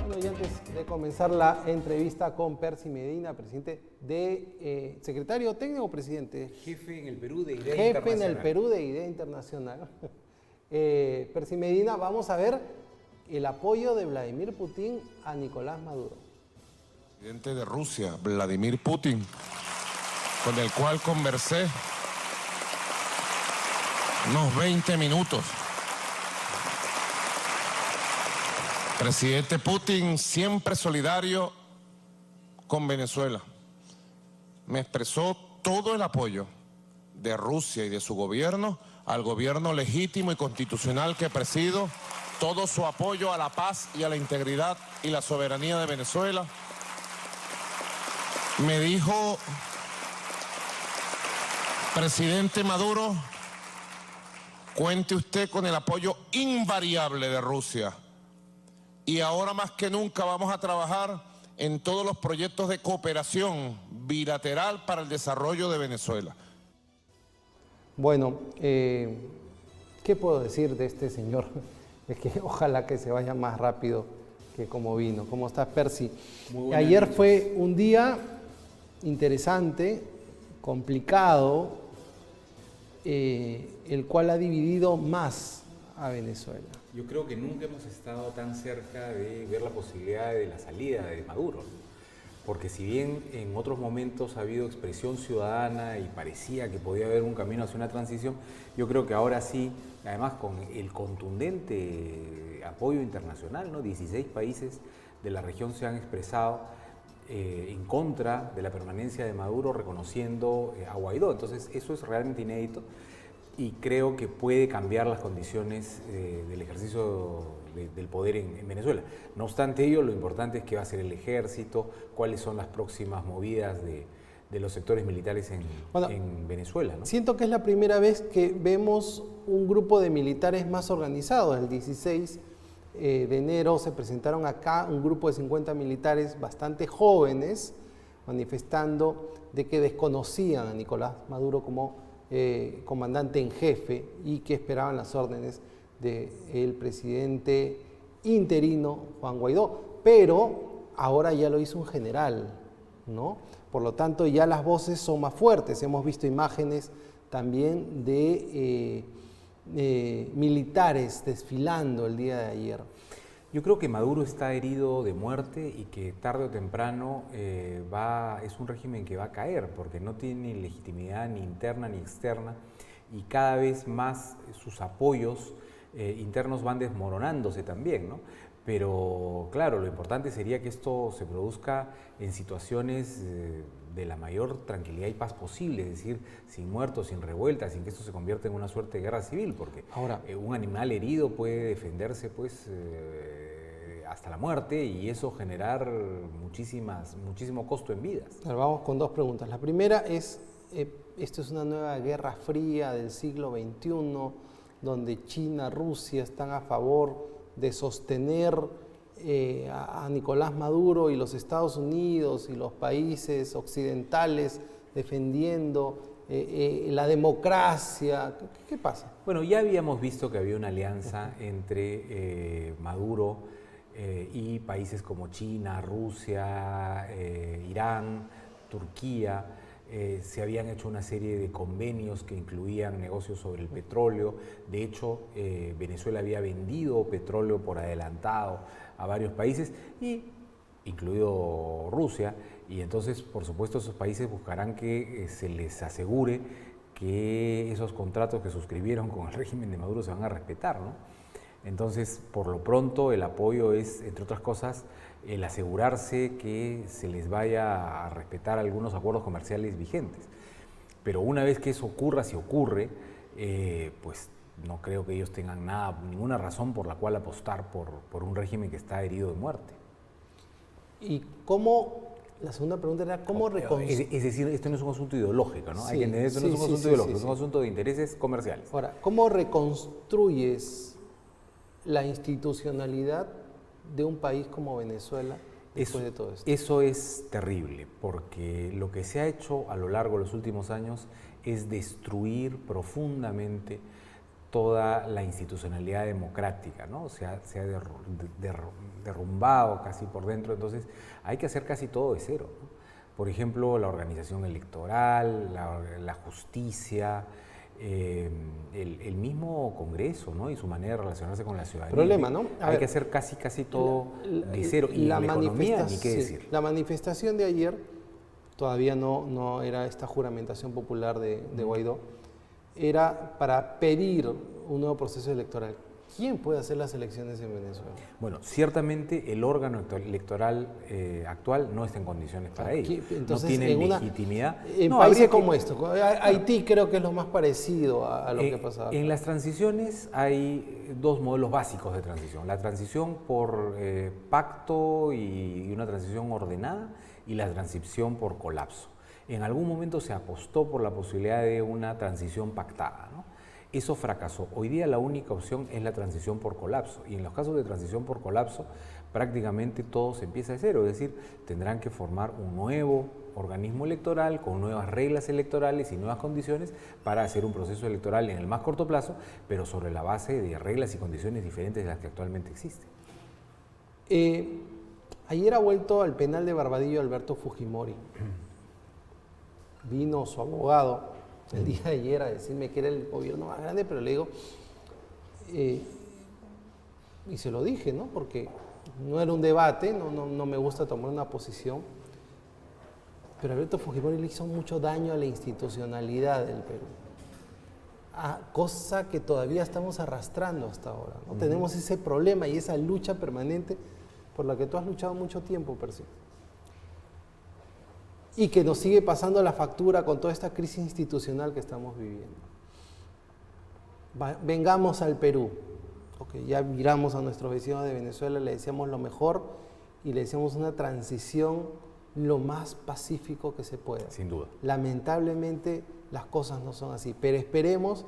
Bueno, y antes de comenzar la entrevista con Percy Medina, secretario técnico o presidente. Jefe en el Perú de IDEA Jefe Internacional. en el Perú de IDEA Internacional. Percy Medina, vamos a ver el apoyo de Vladimir Putin a Nicolás Maduro. Presidente de Rusia, Vladimir Putin, con el cual conversé unos 20 minutos. Presidente Putin, siempre solidario con Venezuela. Me expresó todo el apoyo de Rusia y de su gobierno al gobierno legítimo y constitucional que presido, todo su apoyo a la paz y a la integridad y la soberanía de Venezuela. Me dijo, presidente Maduro, cuente usted con el apoyo invariable de Rusia. Y ahora más que nunca vamos a trabajar en todos los proyectos de cooperación bilateral para el desarrollo de Venezuela. Bueno, ¿qué puedo decir de este señor? Es que ojalá que se vaya más rápido que como vino. ¿Cómo estás, Percy? Ayer fue un día interesante, complicado, el cual ha dividido más a Venezuela. Yo creo que nunca hemos estado tan cerca de ver la posibilidad de la salida de Maduro, ¿no? Porque si bien en otros momentos ha habido expresión ciudadana y parecía que podía haber un camino hacia una transición, yo creo que ahora sí, además con el contundente apoyo internacional, ¿no? 16 países de la región se han expresado en contra de la permanencia de Maduro, reconociendo a Guaidó. Entonces eso es realmente inédito. Y creo que puede cambiar las condiciones del ejercicio del poder en Venezuela. No obstante ello, lo importante es qué va a hacer el ejército, cuáles son las próximas movidas de los sectores militares en Venezuela, ¿no? Siento que es la primera vez que vemos un grupo de militares más organizados. El 16 de enero se presentaron acá un grupo de 50 militares bastante jóvenes manifestando de que desconocían a Nicolás Maduro como comandante en jefe y que esperaban las órdenes del presidente interino Juan Guaidó, pero ahora ya lo hizo un general, ¿no? Por lo tanto ya las voces son más fuertes. Hemos visto imágenes también de militares desfilando el día de ayer. Yo creo que Maduro está herido de muerte y que tarde o temprano es un régimen que va a caer porque no tiene legitimidad ni interna ni externa y cada vez más sus apoyos internos van desmoronándose también, ¿no? Pero claro, lo importante sería que esto se produzca en situaciones de la mayor tranquilidad y paz posible, es decir, sin muertos, sin revueltas, sin que esto se convierta en una suerte de guerra civil, porque ahora un animal herido puede defenderse pues hasta la muerte y eso generar muchísimo costo en vidas. Ahora vamos con dos preguntas. La primera es, esto es una nueva guerra fría del siglo XXI, donde China, Rusia están a favor de sostener a Nicolás Maduro y los Estados Unidos y los países occidentales defendiendo la democracia. ¿Qué pasa? Bueno, ya habíamos visto que había una alianza entre Maduro y países como China, Rusia, Irán, Turquía. Se habían hecho una serie de convenios que incluían negocios sobre el petróleo. De hecho, Venezuela había vendido petróleo por adelantado a varios países, incluido Rusia, y entonces, por supuesto, esos países buscarán que se les asegure que esos contratos que suscribieron con el régimen de Maduro se van a respetar, ¿no? Entonces, por lo pronto, el apoyo es, entre otras cosas, el asegurarse que se les vaya a respetar algunos acuerdos comerciales vigentes. Pero una vez que eso ocurra, si ocurre, pues no creo que ellos tengan ninguna razón por la cual apostar por un régimen que está herido de muerte. ¿Y cómo? La segunda pregunta era ¿cómo reconstruir? Es decir, esto no es un asunto ideológico, ¿no? Sí, hay que entender, esto no es un asunto ideológico, es un asunto de intereses comerciales. Ahora, ¿cómo reconstruyes la institucionalidad de un país como Venezuela después de todo esto? Eso es terrible, porque lo que se ha hecho a lo largo de los últimos años es destruir profundamente toda la institucionalidad democrática, ¿no? Se ha derrumbado casi por dentro, entonces hay que hacer casi todo de cero, ¿no? Por ejemplo, la organización electoral, la justicia, el mismo Congreso, ¿no? Y su manera de relacionarse con la ciudadanía. Problema, ¿no? Hay que hacer casi todo de cero. Y la economía, ni qué decir. La manifestación de ayer, todavía no era esta juramentación popular de Guaidó, era para pedir un nuevo proceso electoral. ¿Quién puede hacer las elecciones en Venezuela? Bueno, ciertamente el órgano electoral actual no está en condiciones para ello. Entonces, no tiene legitimidad. En países como esto, Haití creo que es lo más parecido a lo que pasaba. En las transiciones hay dos modelos básicos de transición. La transición por pacto y una transición ordenada, y la transición por colapso. En algún momento se apostó por la posibilidad de una transición pactada, ¿no? Eso fracasó. Hoy día la única opción es la transición por colapso, y en los casos de transición por colapso prácticamente todo se empieza de cero, es decir, tendrán que formar un nuevo organismo electoral con nuevas reglas electorales y nuevas condiciones para hacer un proceso electoral en el más corto plazo, pero sobre la base de reglas y condiciones diferentes de las que actualmente existen. Ayer ha vuelto al penal de Barbadillo Alberto Fujimori. Vino su abogado el día de ayer a decirme que era el gobierno más grande, pero le digo, y se lo dije, ¿no? Porque no era un debate, no me gusta tomar una posición, pero Alberto Fujimori le hizo mucho daño a la institucionalidad del Perú, cosa que todavía estamos arrastrando hasta ahora, ¿no? Tenemos ese problema y esa lucha permanente por la que tú has luchado mucho tiempo, Percy. Y que nos sigue pasando la factura con toda esta crisis institucional que estamos viviendo. Vengamos al Perú. Okay, ya miramos a nuestros vecinos de Venezuela, le deseamos lo mejor y le deseamos una transición lo más pacífico que se pueda. Sin duda. Lamentablemente las cosas no son así, pero esperemos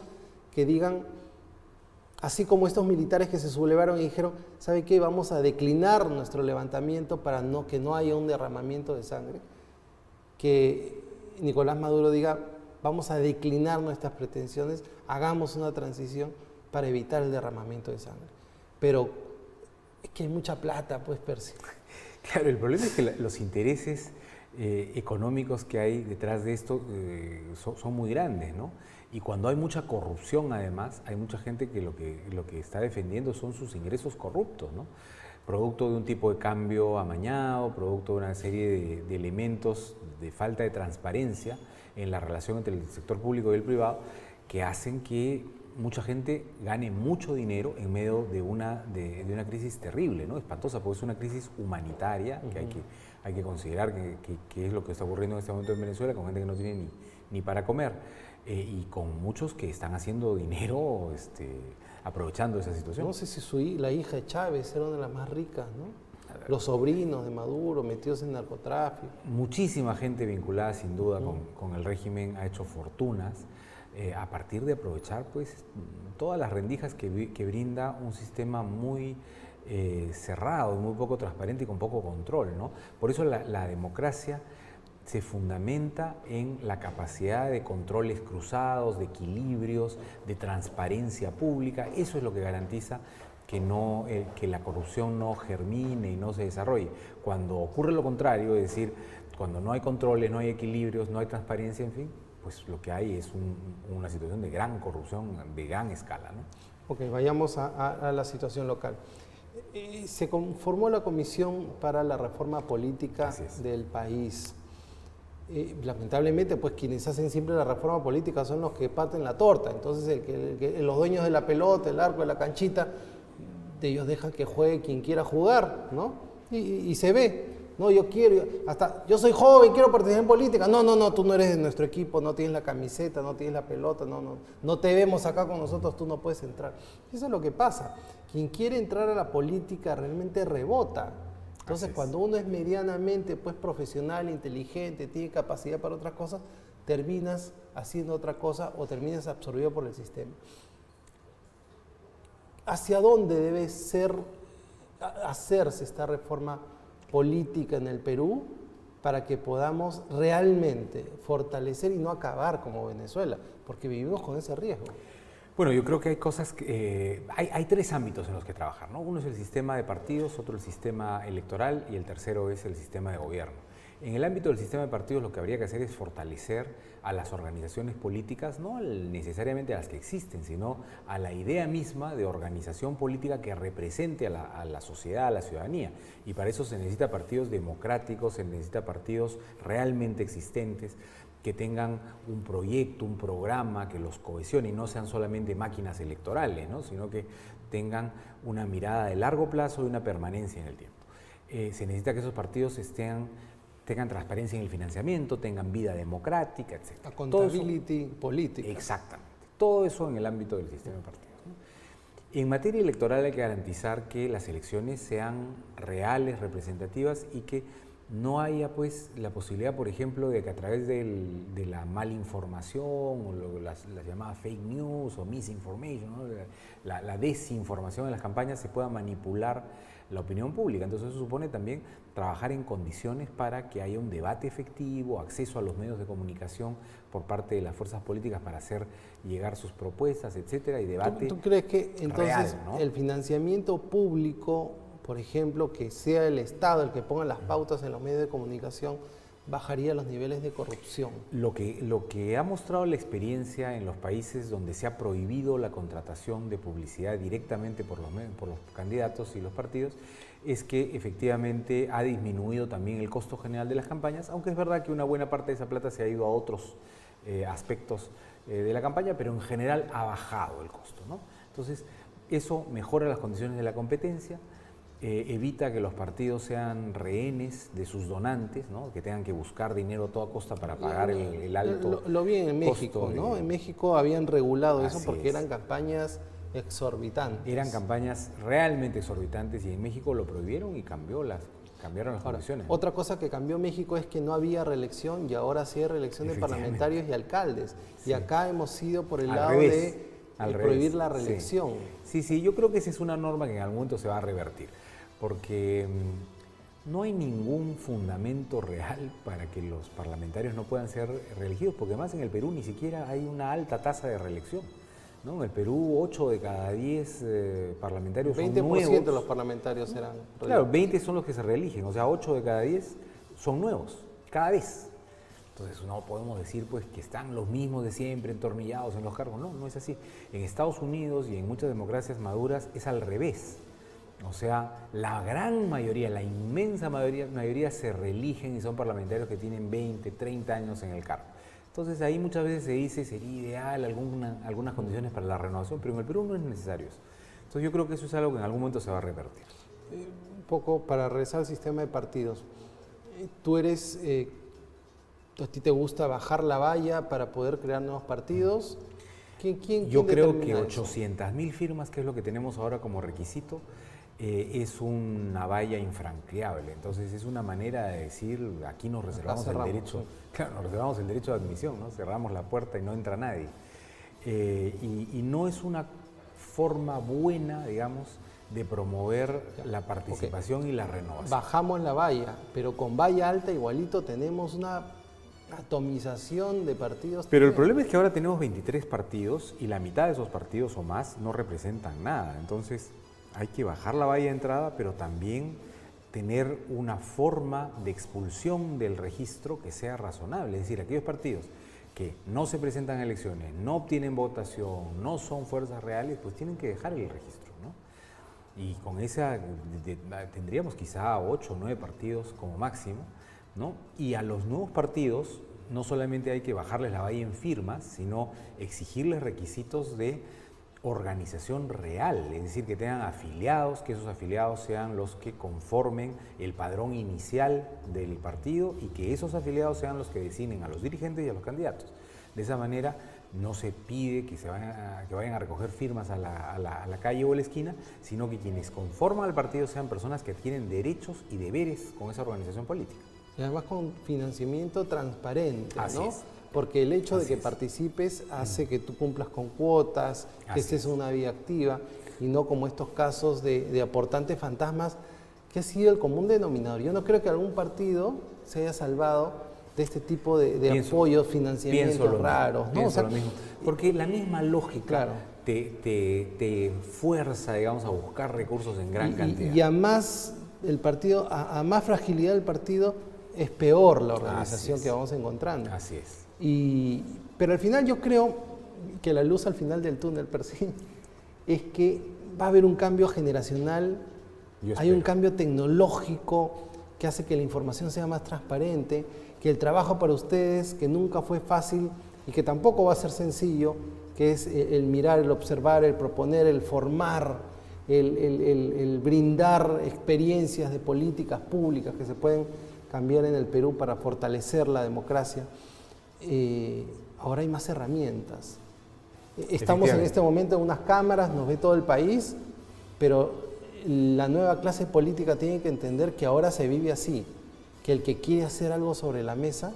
que digan, así como estos militares que se sublevaron y dijeron, ¿sabe qué? Vamos a declinar nuestro levantamiento para que no haya un derramamiento de sangre. Que Nicolás Maduro diga, vamos a declinar nuestras pretensiones, hagamos una transición para evitar el derramamiento de sangre. Pero es que hay mucha plata, pues, Percy. Claro, el problema es que los intereses económicos que hay detrás de esto son muy grandes, ¿no? Y cuando hay mucha corrupción, además, hay mucha gente que lo que está defendiendo son sus ingresos corruptos, ¿no? Producto de un tipo de cambio amañado, producto de una serie de elementos de falta de transparencia en la relación entre el sector público y el privado, que hacen que mucha gente gane mucho dinero en medio de una crisis terrible, ¿no? Espantosa, porque es una crisis humanitaria que hay que considerar que es lo que está ocurriendo en este momento en Venezuela, con gente que no tiene ni para comer, y con muchos que están haciendo dinero aprovechando esa situación. No sé si la hija de Chávez era una de las más ricas, ¿no? Los sobrinos de Maduro metidos en narcotráfico. Muchísima gente vinculada sin duda con el régimen ha hecho fortunas a partir de aprovechar pues todas las rendijas que brinda un sistema muy cerrado, muy poco transparente y con poco control, ¿no? Por eso la democracia se fundamenta en la capacidad de controles cruzados, de equilibrios, de transparencia pública. Eso es lo que garantiza que la corrupción no germine y no se desarrolle. Cuando ocurre lo contrario, es decir, cuando no hay controles, no hay equilibrios, no hay transparencia, en fin, pues lo que hay es una situación de gran corrupción, de gran escala, ¿no? Ok, vayamos a la situación local. Se conformó la Comisión para la Reforma Política del país. Lamentablemente, pues quienes hacen siempre la reforma política son los que parten la torta. Entonces, los dueños de la pelota, el arco, de la canchita, de ellos dejan que juegue quien quiera jugar, ¿no? Y se ve, no, yo soy joven, quiero participar en política. No, tú no eres de nuestro equipo, no tienes la camiseta, no tienes la pelota, no te vemos acá con nosotros, tú no puedes entrar. Eso es lo que pasa. Quien quiere entrar a la política realmente rebota. Entonces, cuando uno es medianamente pues, profesional, inteligente, tiene capacidad para otras cosas, terminas haciendo otra cosa o terminas absorbido por el sistema. ¿Hacia dónde debe hacerse esta reforma política en el Perú para que podamos realmente fortalecer y no acabar como Venezuela? Porque vivimos con ese riesgo. Bueno, yo creo que hay cosas que... hay tres ámbitos en los que trabajar, ¿no? Uno es el sistema de partidos, otro el sistema electoral y el tercero es el sistema de gobierno. En el ámbito del sistema de partidos lo que habría que hacer es fortalecer a las organizaciones políticas, no necesariamente a las que existen, sino a la idea misma de organización política que represente a la sociedad, a la ciudadanía. Y para eso se necesita partidos democráticos, se necesita partidos realmente existentes, que tengan un proyecto, un programa que los cohesione y no sean solamente máquinas electorales, ¿no? Sino que tengan una mirada de largo plazo y una permanencia en el tiempo. Se necesita que esos partidos tengan transparencia en el financiamiento, tengan vida democrática, etc. Accountability política. Exactamente. Todo eso en el ámbito del sistema de partidos, ¿no? En materia electoral hay que garantizar que las elecciones sean reales, representativas y que no haya pues la posibilidad, por ejemplo, de que a través de la malinformación o las llamadas fake news o misinformation, ¿no? la desinformación en las campañas se pueda manipular la opinión pública. Entonces eso supone también trabajar en condiciones para que haya un debate efectivo, acceso a los medios de comunicación por parte de las fuerzas políticas para hacer llegar sus propuestas, etcétera, y debate ¿Tú crees que entonces real, ¿no? el financiamiento público, por ejemplo, que sea el Estado el que ponga las pautas en los medios de comunicación, bajaría los niveles de corrupción? Lo que ha mostrado la experiencia en los países donde se ha prohibido la contratación de publicidad directamente por los candidatos y los partidos es que efectivamente ha disminuido también el costo general de las campañas, aunque es verdad que una buena parte de esa plata se ha ido a otros aspectos de la campaña, pero en general ha bajado el costo, ¿no? Entonces, eso mejora las condiciones de la competencia, evita que los partidos sean rehenes de sus donantes, ¿no? Que tengan que buscar dinero a toda costa para pagar el alto Lo vi en México, ¿no? En México habían regulado eso porque eran campañas exorbitantes. Eran campañas realmente exorbitantes y en México lo prohibieron y cambiaron las condiciones. Otra cosa que cambió México es que no había reelección y ahora sí hay reelección de parlamentarios y alcaldes. Sí. Y acá hemos ido por el lado de prohibir la reelección. Sí, yo creo que esa es una norma que en algún momento se va a revertir. Porque no hay ningún fundamento real para que los parlamentarios no puedan ser reelegidos, porque además en el Perú ni siquiera hay una alta tasa de reelección, ¿no? En el Perú 8 de cada 10 parlamentarios son nuevos. 20% de los parlamentarios serán reelegidos. Claro, 20 son los que se reeligen, o sea, 8 de cada 10 son nuevos, cada vez. Entonces no podemos decir pues que están los mismos de siempre entornillados en los cargos, no es así. En Estados Unidos y en muchas democracias maduras es al revés. O sea, la gran mayoría, la inmensa mayoría se reeligen y son parlamentarios que tienen 20, 30 años en el cargo. Entonces ahí muchas veces se dice sería ideal algunas condiciones para la renovación, pero en el Perú no es necesario eso. Entonces yo creo que eso es algo que en algún momento se va a revertir. Un poco para regresar al sistema de partidos. Tú eres, ¿a ti te gusta bajar la valla para poder crear nuevos partidos? Yo creo que 800.000 firmas, que es lo que tenemos ahora como requisito, es una valla infranqueable. Entonces es una manera de decir, aquí nos reservamos el derecho, claro, nos reservamos el derecho de admisión, ¿no? Cerramos la puerta y no entra nadie. Y no es una forma buena, digamos, de promover la participación y la renovación. Bajamos la valla, pero con valla alta igualito tenemos una atomización de partidos. Pero el problema es que ahora tenemos 23 partidos y la mitad de esos partidos o más no representan nada. Entonces hay que bajar la valla de entrada, pero también tener una forma de expulsión del registro que sea razonable. Es decir, aquellos partidos que no se presentan a elecciones, no obtienen votación, no son fuerzas reales, pues tienen que dejar el registro, ¿no? Y con esa tendríamos quizá 8 o 9 partidos como máximo, ¿no? Y a los nuevos partidos no solamente hay que bajarles la valla en firmas, sino exigirles requisitos de organización real, es decir, que tengan afiliados, que esos afiliados sean los que conformen el padrón inicial del partido y que esos afiliados sean los que designen a los dirigentes y a los candidatos. De esa manera no se pide que vayan a recoger firmas a la calle o a la esquina, sino que quienes conforman al partido sean personas que adquieren derechos y deberes con esa organización política. Y además con financiamiento transparente, Así ¿no? es. Porque el hecho de que participes hace que tú cumplas con cuotas, que estés en una vía activa, y no como estos casos de aportantes fantasmas, que ha sido el común denominador. Yo no creo que algún partido se haya salvado de este tipo de apoyos, financiamientos raros, ¿no? Pienso lo mismo. Porque la misma lógica te fuerza, digamos, a buscar recursos en gran cantidad. Y a más a más fragilidad del partido, es peor la organización que vamos encontrando. Así es. Pero al final yo creo que la luz al final del túnel, Percy, es que va a haber un cambio generacional, hay un cambio tecnológico que hace que la información sea más transparente, que el trabajo para ustedes, que nunca fue fácil y que tampoco va a ser sencillo, que es el mirar, el observar, el proponer, el formar, el brindar experiencias de políticas públicas que se pueden cambiar en el Perú para fortalecer la democracia. Ahora hay más herramientas. Estamos en este momento en unas cámaras, nos ve todo el país, pero la nueva clase política tiene que entender que ahora se vive así, que el que quiere hacer algo sobre la mesa,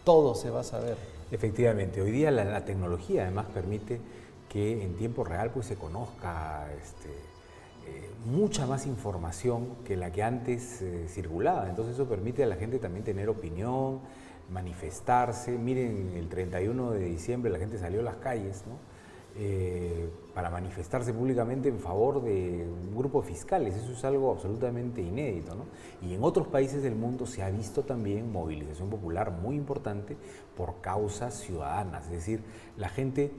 todo se va a saber. Efectivamente, hoy día la tecnología además permite que en tiempo real pues se conozca mucha más información que la que antes circulaba. Entonces eso permite a la gente también tener opinión, manifestarse. Miren, el 31 de diciembre la gente salió a las calles, ¿no? Para manifestarse públicamente en favor de un grupo de fiscales. Eso es algo absolutamente inédito, ¿no? Y en otros países del mundo se ha visto también movilización popular muy importante por causas ciudadanas. Es decir, la gente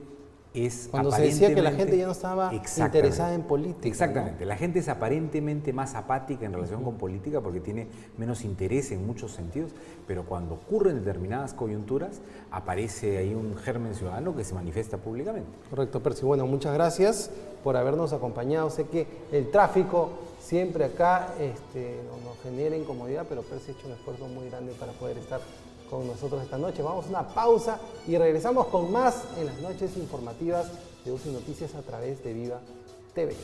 es cuando se decía que la gente ya no estaba interesada en política. Exactamente, ¿no? La gente es aparentemente más apática en relación con política porque tiene menos interés en muchos sentidos, pero cuando ocurren determinadas coyunturas aparece ahí un germen ciudadano que se manifiesta públicamente. Correcto, Percy. Bueno, muchas gracias por habernos acompañado. Sé que el tráfico siempre acá nos genera incomodidad, pero Percy ha hecho un esfuerzo muy grande para poder estar con nosotros esta noche. Vamos a una pausa y regresamos con más en las noches informativas de UCI Noticias a través de Viva TV.